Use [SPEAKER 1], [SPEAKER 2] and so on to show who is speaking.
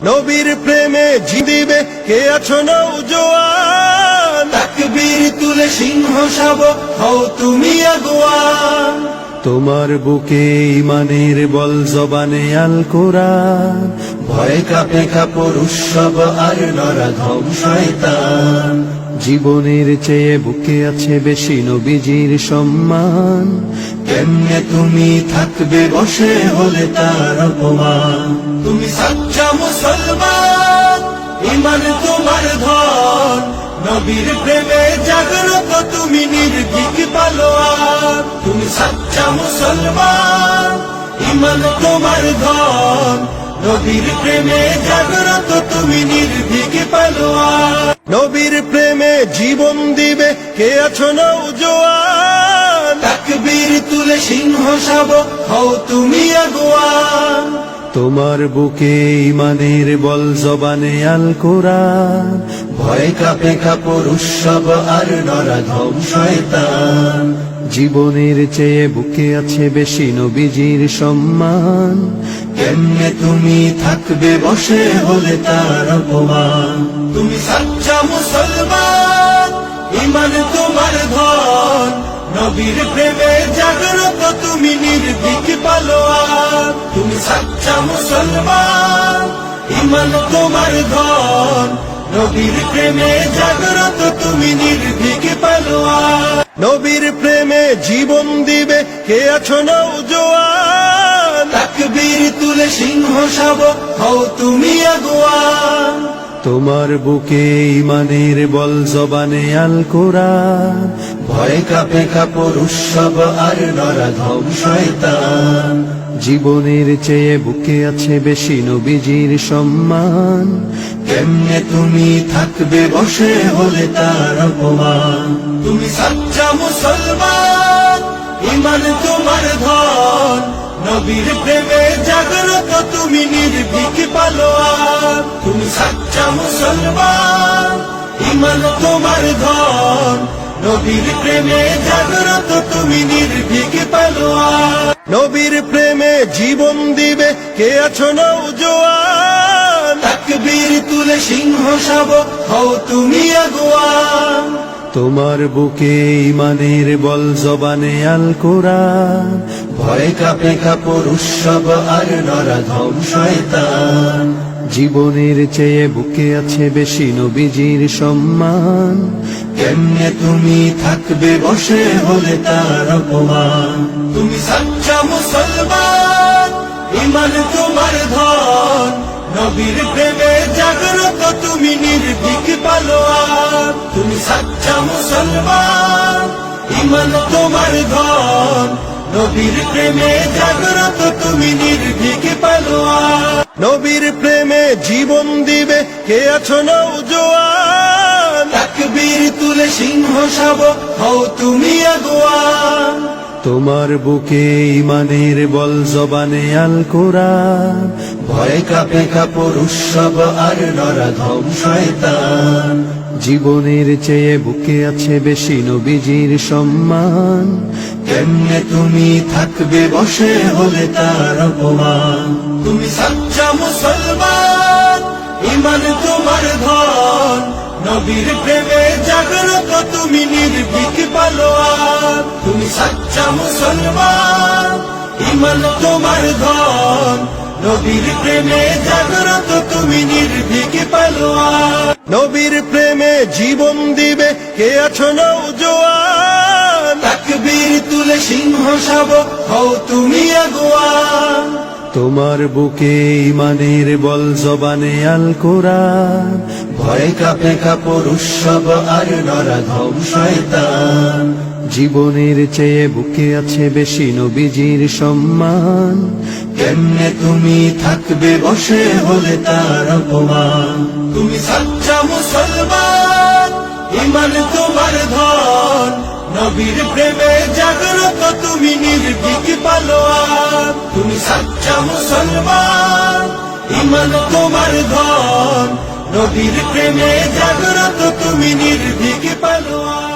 [SPEAKER 1] নবীর প্রেমে জিদিবে কে আছো নওজোয়ান, তাকবীর তুলে সিংহ শাবক হও তুমি আগুয়ান। তোমার বুকে ইমানের বল জবানে আল কোরআন, ভয় কাঁপে কাপড় উৎসব আর নরাধম শয়তান। জীবনের চেয়ে বুকে আছে বেশি নবীজির সম্মান, কেমনে তুমি থাকবে বসে হলে তার অপমান। তুমি সাচ্চা মুসলমান, ইমান তোমার ধন, নবীর প্রেমে জাগ্রত তুমি নির্ভীক পালোয়ান। তুমি সাচ্চা মুসলমান, ইমান তোমার ধন, নবীর প্রেমে জাগ্রত তুমি নির্ভীক পালোয়ান। নবীর প্রেমে জীবন দিবে কে আছো নওজোয়ান, তাকবীর তুলে সিংহ শাবক হও তুমি আগুয়ান। তোমার বুকে ইমানের বল জবানে আল কোরআন, ভয় কাঁপে কাপড় উৎসব আর নরাধম শয়তান। জীবনের চেয়ে বুকে আছে বেশি নবীজির সম্মান, কেমনে তুমি থাকবে বসে হলে তার অপমান। তুমি সাচ্চা মুসলমান, ইমান তোমার ধন, নবীর প্রেমে জাগ্রত তুমি নির্ভীক পালোয়ান। তুমি সাচ্চা মুসলমান, ইমান তোমার ধন, নবীর প্রেমে জাগ্রত তুমি নির্ভীক পালোয়ান। নবীর প্রেমে জীবন দিবে কে আছো নওজোয়ান, তাকবীর তুলে সিংহ শাবক হও তুমি আগুয়ান। তোমার বুকে ইমানের বল জবানে আল কোরআন, ভয় কাঁপে কাপড় উৎসব আর নরাধম শয়তান। জীবনের চেয়ে বুকে আছে বেশি নবীজির সম্মান, কেমনে তুমি থাকবে বসে হলে তার অপমান। তুমি সাচ্চা মুসলমান, ইমান তোমার ধন, নবীর প্রেমে জাগ্রত তুমি নির্ভীক পালোয়ান। তুমি সাচ্চা মুসলমান, ইমান তোমার ধন, নবীর প্রেমে জাগ্রত তুমি নির্ভীক পালোয়ান। নবীর প্রেমে জীবন দিবে কে আছো নওজোয়ান, তাকবীর তুলে সিংহ শাবক হও তুমি আগুয়ান। তোমার বুকে ইমানের বল জবানে আল কোরআন, ভয় কাঁপে কাপড় উৎসব আর নরাধম শয়তান। জীবনের চেয়ে বুকে আছে বেশি নবীজির সম্মান, কেমনে তুমি থাকবে বসে হলে তার অপমান। তুমি সাচ্চা মুসলমান, ইমান তোমার ধন, নবীর প্রেমে জাগ্রত তুমি নির্ভীক পালোয়ান। তুমি সাচ্চা মুসলমান, ইমান তোমার ধন, নবীর প্রেমে জাগ্রত তুমি নির্ভীক পালোয়ান। নবীর প্রেমে জীবন দিবে কে আছো নওজোয়ান, তাকবীর তুলে সিংহ শাবক হও তুমি আগুয়ান। তোমার বুকে ইমানের বল জবানে আল কোরআন, ভয় কাঁপে কাপড় উৎসব আর নরাধম শয়তান। জীবনের চেয়ে বুকে আছে বেশি নবীজির সম্মান, কেমনে তুমি থাকবে বসে হলে তার অপমান। তুমি সাচ্চা মুসলমান, ইমান তোমার ধন, নবীর প্রেমে জাগ্রত তুমি নির্ভীক পালোয়ান। তুমি সাচ্চা মুসলমান, ইমান তোমার ধন, নবীর প্রেমে জাগ্রত তুমি নির্ভীক পালোয়ান। নবীর প্রেমে জীবন দিবে কে আছো নওজোয়ান, তাকবীর তুলে সিংহ শাবক হও তুমি আগুয়ান। তোমার বুকে ইমানের বল জবানে আল কোরআন, ভয় কাঁপে কাপড় উৎসব আর নরাধম শয়তান। জীবনের চেয়ে বুকে আছে বেশি নবীজির সম্মান, কেমনে তুমি থাকবে বসে হলে তার অপমান। তুমি সাচ্চা মুসলমান, ইমান তোমার ধন, নবীর প্রেমে জাগ্রত তুমি নির্ভীক পালোয়ান। তুমি সাচ্চা মুসলমান, ইমান তোমার ধন, নবীর প্রেমে জাগ্রত তুমি নির্ভীক পালোয়ান।